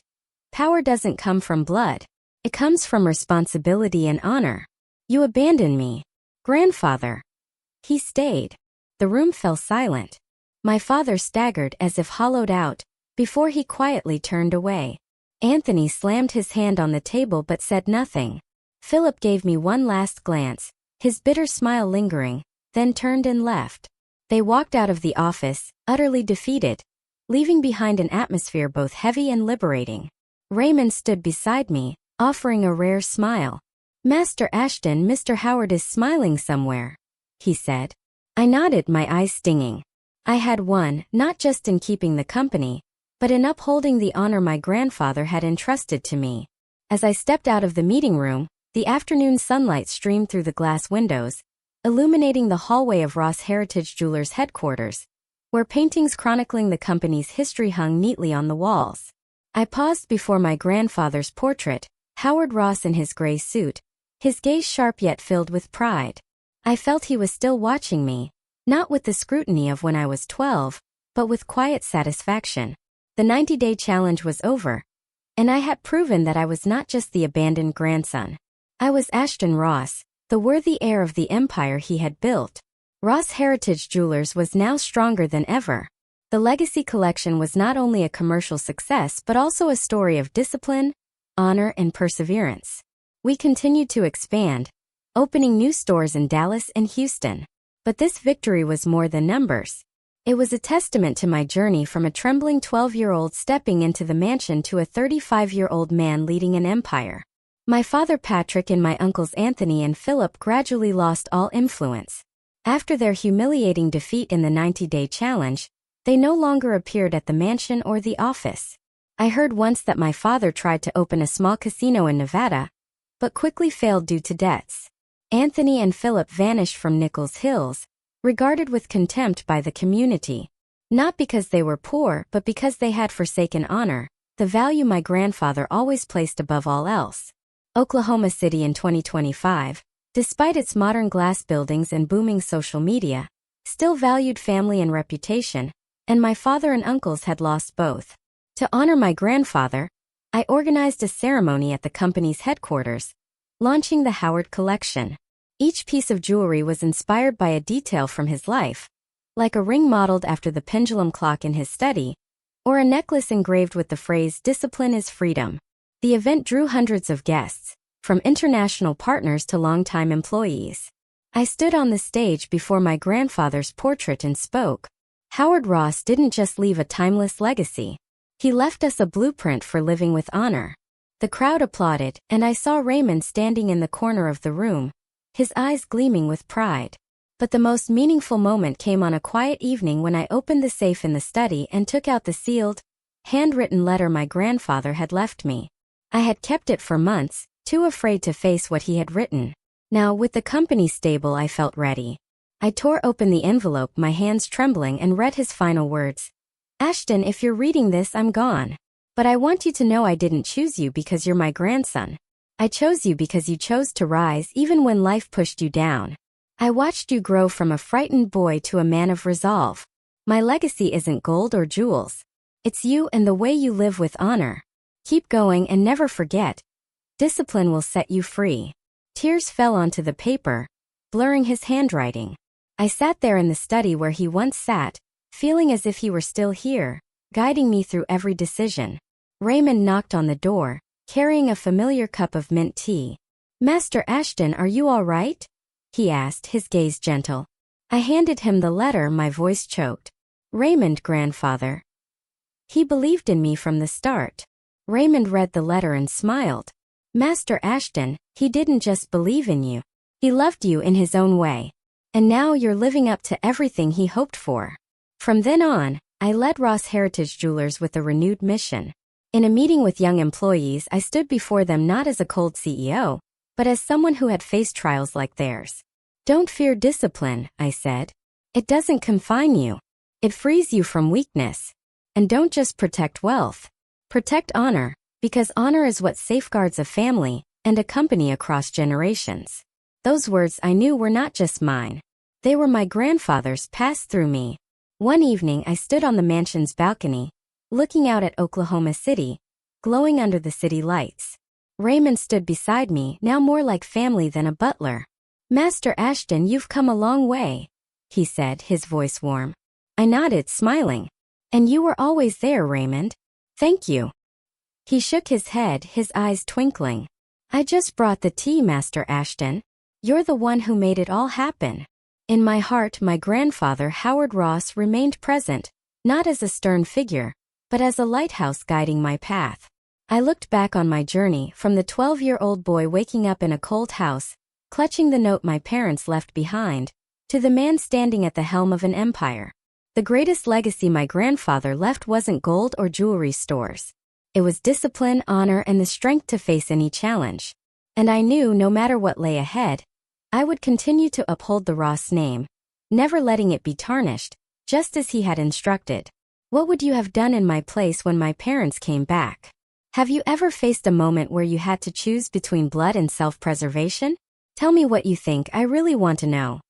[SPEAKER 1] "Power doesn't come from blood. It comes from responsibility and honor. You abandoned me, grandfather." He stayed. The room fell silent. My father staggered as if hollowed out, before he quietly turned away. Anthony slammed his hand on the table but said nothing. Philip gave me one last glance, his bitter smile lingering, then turned and left. They walked out of the office, utterly defeated, leaving behind an atmosphere both heavy and liberating. Raymond stood beside me, offering a rare smile. "Master Ashton, Mr. Howard is smiling somewhere," he said. I nodded, my eyes stinging. I had won, not just in keeping the company, but in upholding the honor my grandfather had entrusted to me. As I stepped out of the meeting room, the afternoon sunlight streamed through the glass windows, illuminating the hallway of Ross Heritage Jewelers headquarters, where paintings chronicling the company's history hung neatly on the walls. I paused before my grandfather's portrait, Howard Ross in his gray suit, his gaze sharp yet filled with pride. I felt he was still watching me, not with the scrutiny of when I was 12, but with quiet satisfaction. The 90-day challenge was over, and I had proven that I was not just the abandoned grandson. I was Ashton Ross, the worthy heir of the empire he had built. Ross Heritage Jewelers was now stronger than ever. The Legacy Collection was not only a commercial success but also a story of discipline, honor, and perseverance. We continued to expand, opening new stores in Dallas and Houston. But this victory was more than numbers. It was a testament to my journey from a trembling 12-year-old stepping into the mansion to a 35-year-old man leading an empire. My father Patrick and my uncles Anthony and Philip gradually lost all influence. After their humiliating defeat in the 90-day challenge, they no longer appeared at the mansion or the office. I heard once that my father tried to open a small casino in Nevada, but quickly failed due to debts. Anthony and Philip vanished from Nichols Hills, regarded with contempt by the community. Not because they were poor, but because they had forsaken honor, the value my grandfather always placed above all else. Oklahoma City in 2025, despite its modern glass buildings and booming social media, still valued family and reputation, and my father and uncles had lost both. To honor my grandfather, I organized a ceremony at the company's headquarters, launching the Howard Collection. Each piece of jewelry was inspired by a detail from his life, like a ring modeled after the pendulum clock in his study, or a necklace engraved with the phrase, "Discipline is freedom." The event drew hundreds of guests, from international partners to longtime employees. I stood on the stage before my grandfather's portrait and spoke. Howard Ross didn't just leave a timeless legacy. He left us a blueprint for living with honor. The crowd applauded, and I saw Raymond standing in the corner of the room, his eyes gleaming with pride. But the most meaningful moment came on a quiet evening when I opened the safe in the study and took out the sealed, handwritten letter my grandfather had left me. I had kept it for months, too afraid to face what he had written. Now, with the company stable, I felt ready. I tore open the envelope, my hands trembling, and read his final words. "Ashton, if you're reading this, I'm gone. But I want you to know I didn't choose you because you're my grandson. I chose you because you chose to rise even when life pushed you down. I watched you grow from a frightened boy to a man of resolve. My legacy isn't gold or jewels. It's you and the way you live with honor. Keep going and never forget. Discipline will set you free." Tears fell onto the paper, blurring his handwriting. I sat there in the study where he once sat, feeling as if he were still here, guiding me through every decision. Raymond knocked on the door, carrying a familiar cup of mint tea. "Master Ashton, are you all right?" he asked, his gaze gentle. I handed him the letter, my voice choked. "Raymond, grandfather. He believed in me from the start." Raymond read the letter and smiled. "Master Ashton, he didn't just believe in you. He loved you in his own way. And now you're living up to everything he hoped for." From then on, I led Ross Heritage Jewelers with a renewed mission. In a meeting with young employees, I stood before them not as a cold CEO, but as someone who had faced trials like theirs. "Don't fear discipline," I said. "It doesn't confine you. It frees you from weakness. And don't just protect wealth. Protect honor, because honor is what safeguards a family and a company across generations." Those words, I knew, were not just mine. They were my grandfather's, passed through me. One evening I stood on the mansion's balcony, looking out at Oklahoma City, glowing under the city lights. Raymond stood beside me, now more like family than a butler. "Master Ashton, you've come a long way," he said, his voice warm. I nodded, smiling. "And you were always there, Raymond. Thank you." He shook his head, his eyes twinkling. "I just brought the tea, Master Ashton. You're the one who made it all happen." In my heart, my grandfather, Howard Ross, remained present, not as a stern figure, but as a lighthouse guiding my path. I looked back on my journey, from the 12-year-old boy waking up in a cold house, clutching the note my parents left behind, to the man standing at the helm of an empire. The greatest legacy my grandfather left wasn't gold or jewelry stores. It was discipline, honor, and the strength to face any challenge. And I knew no matter what lay ahead, I would continue to uphold the Ross name, never letting it be tarnished, just as he had instructed. What would you have done in my place when my parents came back? Have you ever faced a moment where you had to choose between blood and self-preservation? Tell me what you think, I really want to know.